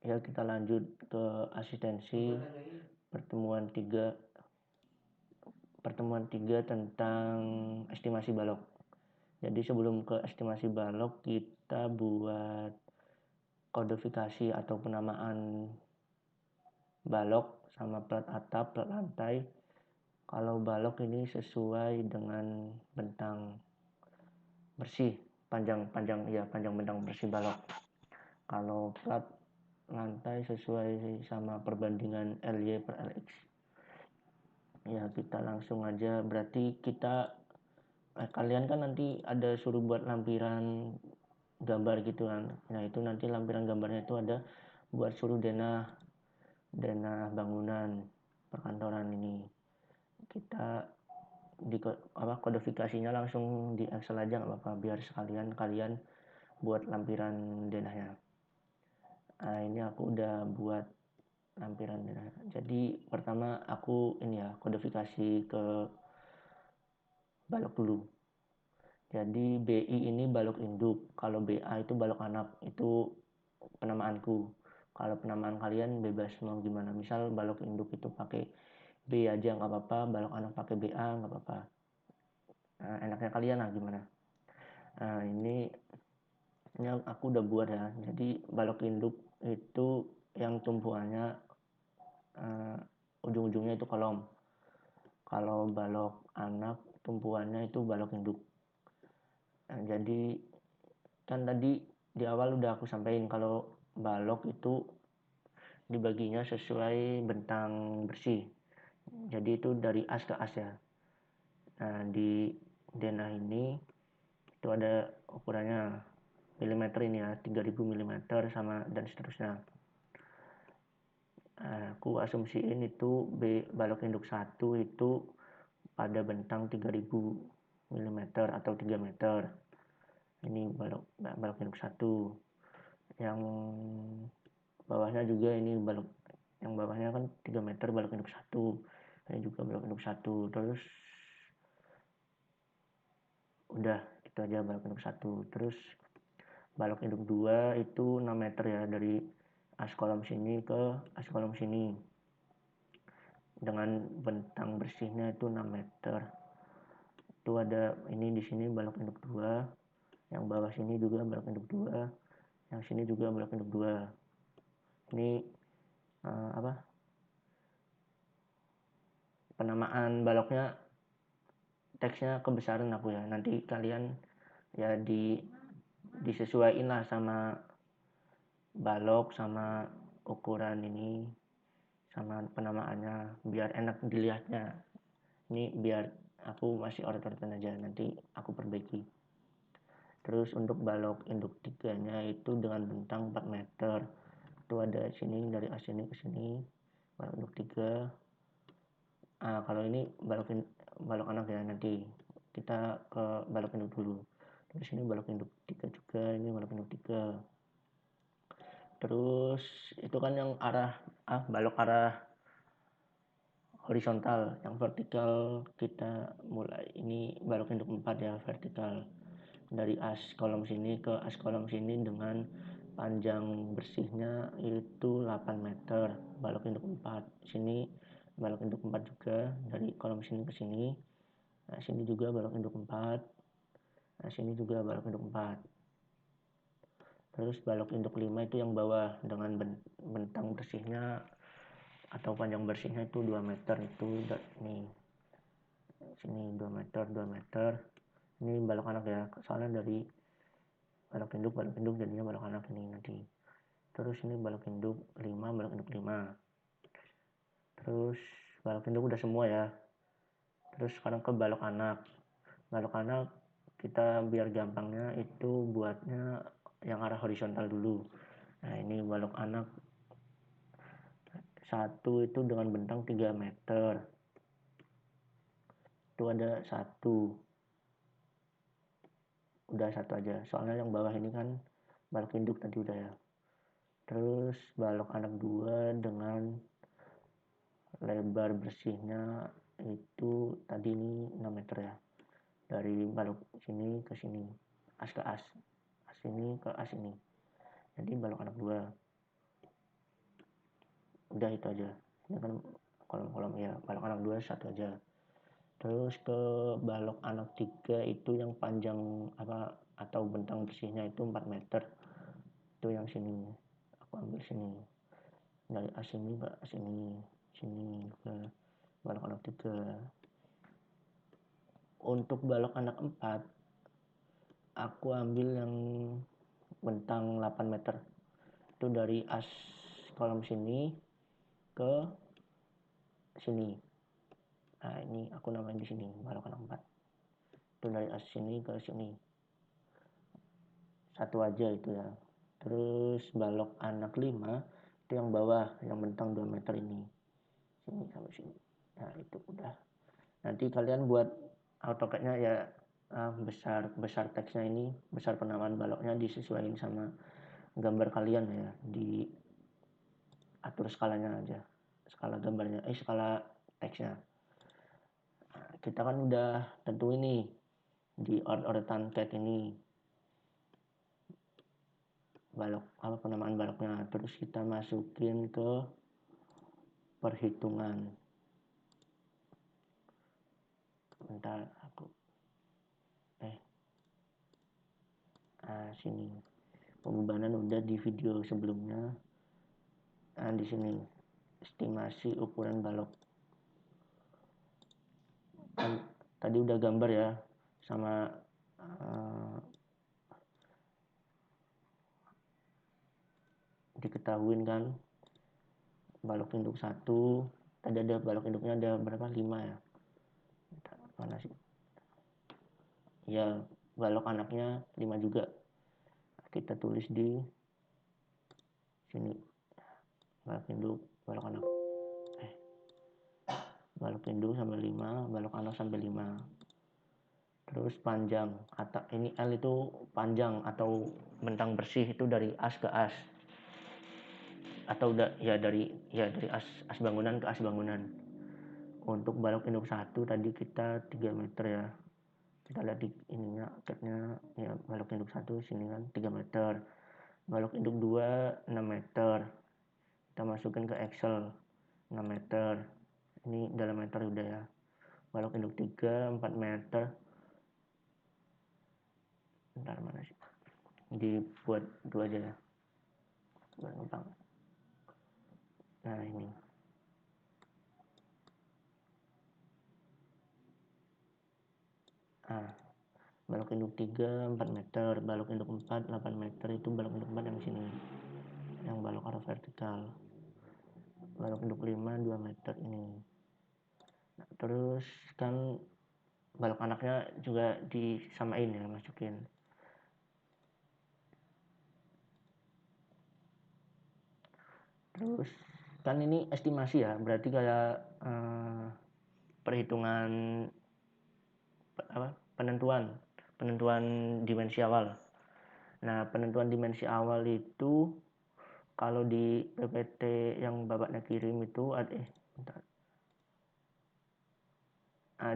Ya, kita lanjut ke asistensi pertemuan 3 tentang estimasi balok. Jadi sebelum ke estimasi balok, kita buat kodifikasi atau penamaan balok sama plat atap, plat lantai. Kalau balok ini sesuai dengan bentang bersih, panjang bentang bersih balok. Kalau plat lantai sesuai sama perbandingan LY per LX. Ya, kita langsung aja. Berarti kalian kan nanti ada suruh buat lampiran gambar gitu kan. Nah, itu nanti lampiran gambarnya itu ada buat suruh denah bangunan perkantoran ini. Kita kodifikasinya langsung di Excel aja nggak apa-apa, biar sekalian kalian buat lampiran denahnya. Nah, ini aku udah buat lampiran denah. Jadi pertama aku kodifikasi ke balok dulu. Jadi BI ini balok induk, kalau BA itu balok anak, itu penamaanku. Kalau penamaan kalian bebas mau gimana, misal balok induk itu pakai B aja nggak apa-apa, balok anak pakai BA nggak apa-apa. Nah, enaknya kalian lah gimana. Nah, ini aku udah buat ya. Jadi balok induk itu yang tumpuannya ujung-ujungnya itu kolom. Kalau balok anak tumpuannya itu balok induk. Nah, jadi kan tadi di awal udah aku sampaikan kalau balok itu dibaginya sesuai bentang bersih. Jadi itu dari as ke as ya. Nah, di denah ini itu ada ukurannya milimeter ini ya, 3000 mm sama dan seterusnya. Aku asumsiin itu balok induk 1 itu pada bentang 3000 mm atau 3 meter. Ini balok induk 1. Yang bawahnya juga ini yang bawahnya kan 3 meter balok induk 1. Ini juga balok induk 1. Terus udah itu aja balok induk 1. Terus balok induk 2 itu 6 meter ya, dari as kolom sini ke as kolom sini. Dengan bentang bersihnya itu 6 meter. Itu ada ini di sini balok induk 2, yang bawah sini juga balok induk 2, yang sini juga balok induk 2. Ini penamaan baloknya, teksnya kebesaran aku ya. Nanti kalian ya disesuaiin lah sama balok sama ukuran ini sama penamaannya biar enak dilihatnya. Ini biar aku masih order-orderan aja, nanti aku perbaiki. Terus untuk balok induk 3-nya itu dengan bentang 4 meter. Itu ada sini, dari as sini ke sini, balok induk 3. Kalau ini balok anak ya, nanti kita ke balok induk dulu. Terus ini balok induk 3 juga, ini balok induk 3. Terus itu kan yang balok arah horizontal. Yang vertikal kita mulai, ini balok induk 4 ya, vertikal. Dari as kolom sini ke as kolom sini dengan panjang bersihnya itu 8 meter, balok induk 4. Sini balok induk 4 juga, dari kolom sini ke sini. Nah, sini juga balok induk 4. Nah, sini juga balok induk 4. Terus balok induk 5 itu yang bawah dengan bentang bersihnya atau panjang bersihnya itu 2 meter. Itu nih, sini 2 meter, 2 meter. Ini balok anak ya, soalnya dari balok induk jadinya balok anak ini nanti. Terus ini balok induk 5, balok induk 5. Terus balok induk udah semua ya. Terus sekarang ke balok anak. Balok anak kita biar gampangnya itu buatnya yang arah horizontal dulu. Nah, ini balok anak 1 itu dengan bentang 3 meter. Itu ada 1. Udah 1 aja. Soalnya yang bawah ini kan balok induk tadi udah ya. Terus balok anak 2 dengan lebar bersihnya itu tadi ini 6 meter ya. Dari balok sini ke sini, as ke as. As ini ke as ini. Jadi balok anak 2. udah itu aja. Ini kan kolom-kolom ya, balok anak 2 satu aja. Terus ke balok anak 3 itu yang panjang atau bentang bersihnya itu 4 meter. Itu yang sini. Aku ambil sini. Dari as ini ke as ini. Sini ke balok anak 3. Untuk balok anak 4 aku ambil yang bentang 8 meter. Itu dari as kolom sini ke sini. Nah, ini aku namain di sini balok anak 4. Itu dari as sini ke sini. Satu aja itu ya. Terus balok anak 5 itu yang bawah, yang bentang 2 meter ini. Sini sampai sini. Nah, itu udah. Nanti kalian buat AutoCAD-nya ya besar teksnya ini, besar penamaan baloknya disesuaikan sama gambar kalian ya, diatur skalanya aja, skala gambarnya, skala teksnya. Nah, kita kan udah tentu ini di urutan CAD ini balok penamaan baloknya, terus kita masukin ke perhitungan. Bentar aku sini pembebanan udah di video sebelumnya. Nah, di sini estimasi ukuran balok kan tadi udah gambar ya sama diketahuin kan balok induk 1 tadi ada balok induknya ada berapa 5 ya, mana sih ya, balok anaknya 5 juga, kita tulis di sini balok induk balok anak balok induk sampai 5, balok anak sampai 5. Terus panjang atau ini L itu panjang atau bentang bersih itu dari as ke as atau dari as bangunan ke as bangunan. Untuk balok induk 1 tadi kita 3 meter ya, kita lihat di ininya CAD-nya ya, balok induk 1 sini kan 3 meter, balok induk 2 6 meter, kita masukin ke Excel 6 meter, ini dalam meter udah ya. Balok induk 3 4 meter, bentar mana sih, dibuat 2 aja ya biar gampang. Nah ini balok induk 3 4 meter, balok induk 4 8 meter, itu balok induk 4 yang sini yang balok arah vertikal. Balok induk 5 2 meter ini. Nah, terus kan balok anaknya juga disamain ya, masukin. Terus kan ini estimasi ya, berarti kayak perhitungan penentuan dimensi awal. Nah, penentuan dimensi awal itu kalau di PPT yang bapaknya kirim itu ada bentar.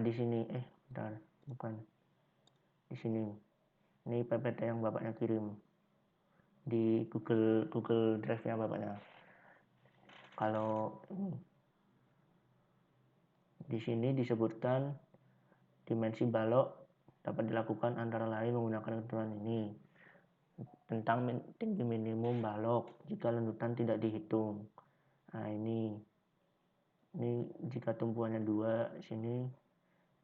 Di sini bentar, bukan di sini. Ini PPT yang bapaknya kirim di Google Drive-nya bapaknya. Kalau di sini disebutkan dimensi balok dapat dilakukan antara lain menggunakan ketentuan ini tentang tinggi minimum balok jika lendutan tidak dihitung. Nah, ini jika tumpuannya 2 sini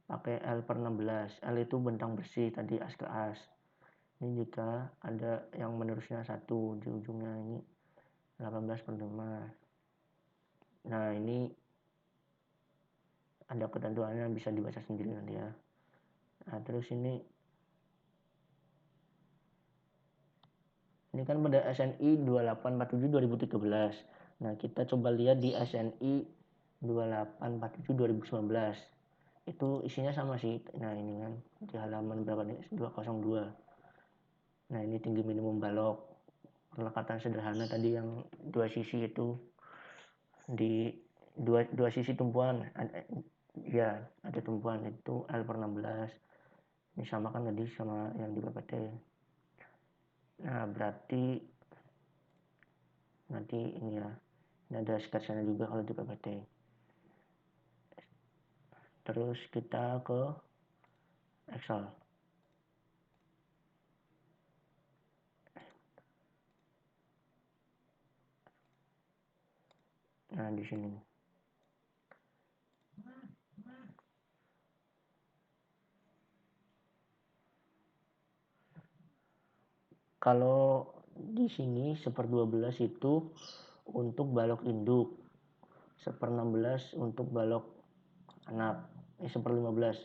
pakai L per 16. L itu bentang bersih tadi as ke as. Ini jika ada yang menerusnya 1 di ujungnya, ini 18 per 5. Nah, ini ada ketentuannya, bisa dibaca sendiri nanti ya. Nah, terus ini kan pada SNI 2847 2013. Nah, kita coba lihat di SNI 2847 2019. Itu isinya sama sih. Nah, ini kan di halaman berapa nih? 202. Nah, ini tinggi minimum balok. Pelekatan sederhana tadi yang 2 sisi itu di dua sisi tumpuan ya, ada tumpuan itu L per 16. Ini sama kan tadi sama yang di PPT. Nah, berarti nanti ini ya, Ini ada sketsanya juga kalau di PPT. Terus kita ke Excel. Nah, di sini. Kalau di sini 1/12 itu untuk balok induk, 1/16 untuk balok anak, 1/15.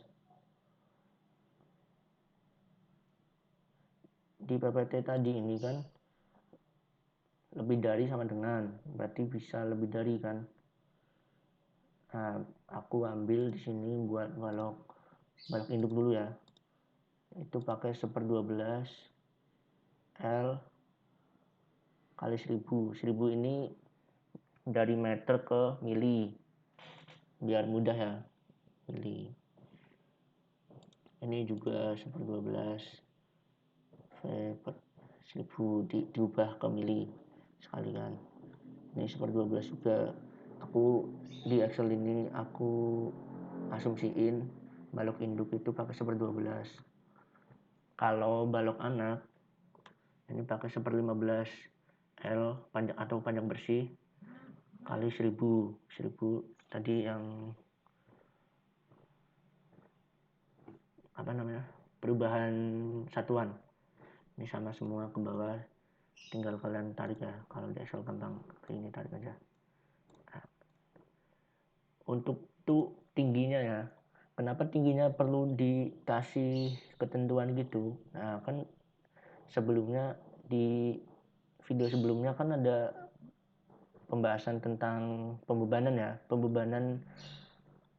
Di PPT tadi ini kan lebih dari sama dengan, berarti bisa lebih dari kan. Nah, aku ambil di sini buat balok induk dulu ya. Itu pakai 1/12 L kali 1000. 1000 ini dari meter ke mili. Biar mudah ya, mili. Ini juga 1/12 V per 1000 diubah ke mili sekalian. Ini 1/12 juga. Aku di Excel ini aku asumsiin balok induk itu pakai 1/12. Kalau balok anak ini pakai 1/15 L panjang atau panjang bersih kali 1000 tadi yang perubahan satuan. Ini sama semua ke bawah, tinggal kalian tarik ya. Kalau di Excel gampang, ini tarik aja. Nah, untuk tuh tingginya ya, kenapa tingginya perlu dikasih ketentuan gitu. Nah kan sebelumnya di video sebelumnya kan ada pembahasan tentang pembebanan ya, pembebanan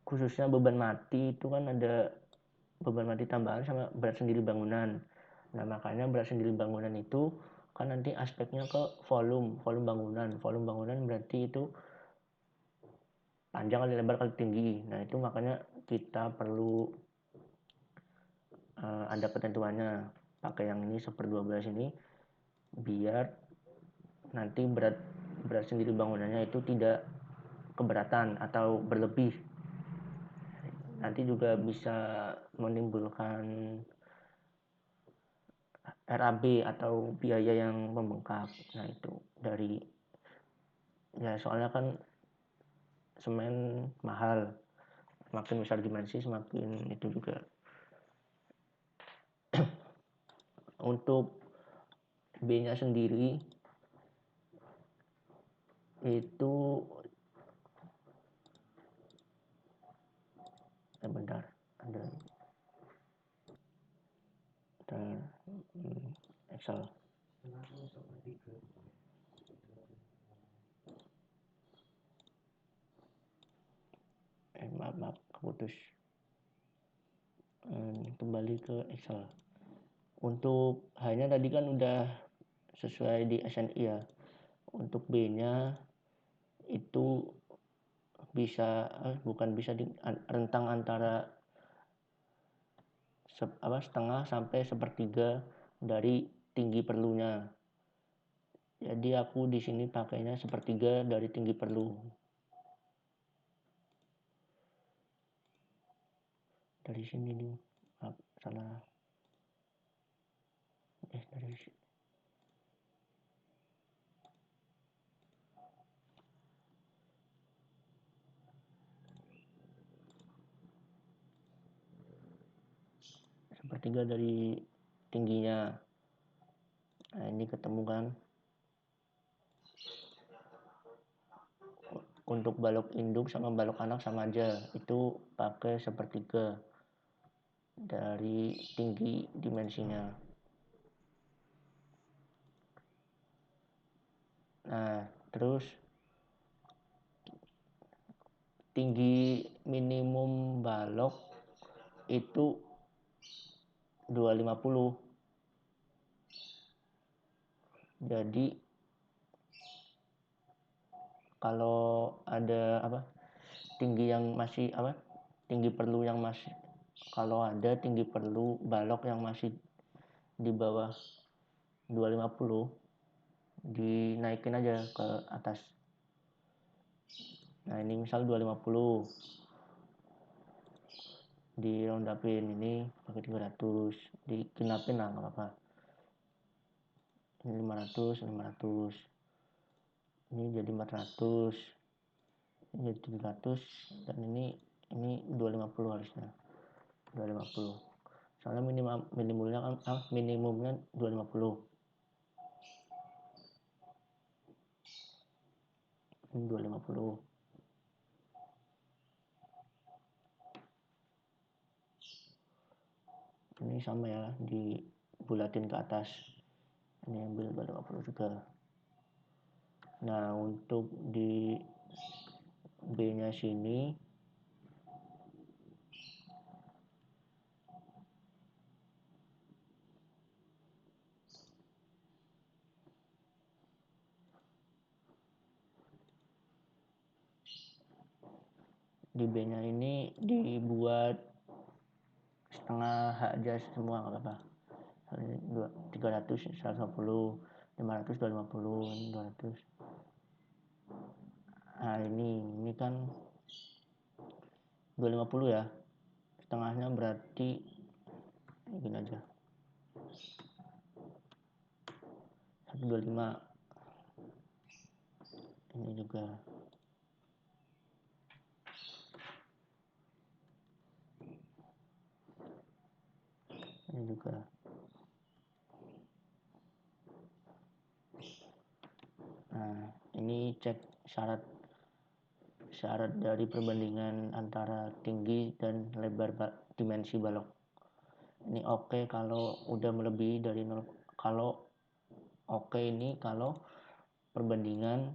khususnya beban mati itu kan ada beban mati tambahan sama berat sendiri bangunan. Nah makanya berat sendiri bangunan itu kan nanti aspeknya ke volume bangunan. Volume bangunan berarti itu panjang kali lebar kali tinggi. Nah itu makanya kita perlu ada ketentuannya pakai yang ini 1/12 ini biar nanti berat sendiri bangunannya itu tidak keberatan atau berlebih. Nanti juga bisa menimbulkan RAB atau biaya yang membengkak. Nah itu dari ya soalnya kan semen mahal, semakin besar dimensi semakin itu juga. Untuk B-nya sendiri itu bentar, ada Excel. Maaf keputus. Kembali ke Excel. Untuk H-nya tadi kan udah sesuai di SNI ya. Untuk B-nya itu bisa bukan bisa di rentang antara setengah sampai 1/3 dari tinggi perlunya. Jadi aku di sini pakainya 1/3 dari tinggi perlu. Dari sini nih, salah. Dari sini. Sepertiga dari tingginya. Nah ini ketemu kan. Untuk balok induk sama balok anak sama aja, itu pakai 1/3 dari tinggi dimensinya. Nah terus tinggi minimum balok itu 250. Jadi kalau ada tinggi yang masih tinggi perlu yang masih, kalau ada tinggi perlu balok yang masih di bawah 250 dinaikin aja ke atas. Nah ini misal 250, dirondapin ini pakai 300, digenapin lah nggak apa-apa. Ini 500, ini jadi 400, ini jadi 700, dan ini 250 harusnya, 250. Soalnya minimumnya 250. Ini 250. Ini sama ya, dibulatin ke atas. Ini ambil 250 juga. Nah untuk di B nya sini di B nya ini dibuat setengah H aja semua nggak apa-apa. 300, 150, 500, 250, ini 200. Nah ini kan 250 ya, setengahnya berarti gini aja, 125. Ini juga, ini juga. Nah ini cek syarat dari perbandingan antara tinggi dan lebar dimensi balok. Ini oke kalau udah melebihi dari 0. Kalau oke ini kalau perbandingan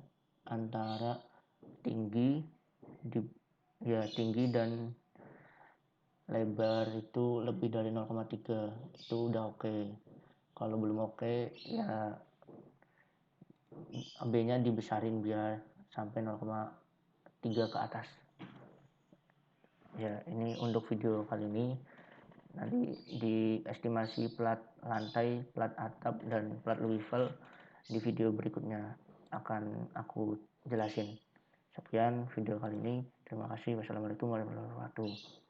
antara tinggi dan lebar itu lebih dari 0,3, itu udah oke. Kalau belum oke ya B-nya dibesarin biar sampai 0,3 ke atas. Ya, ini untuk video kali ini. Nanti di estimasi plat lantai, plat atap, dan plat Louisville di video berikutnya akan aku jelasin. Sekian video kali ini. Terima kasih. Wassalamualaikum warahmatullahi wabarakatuh.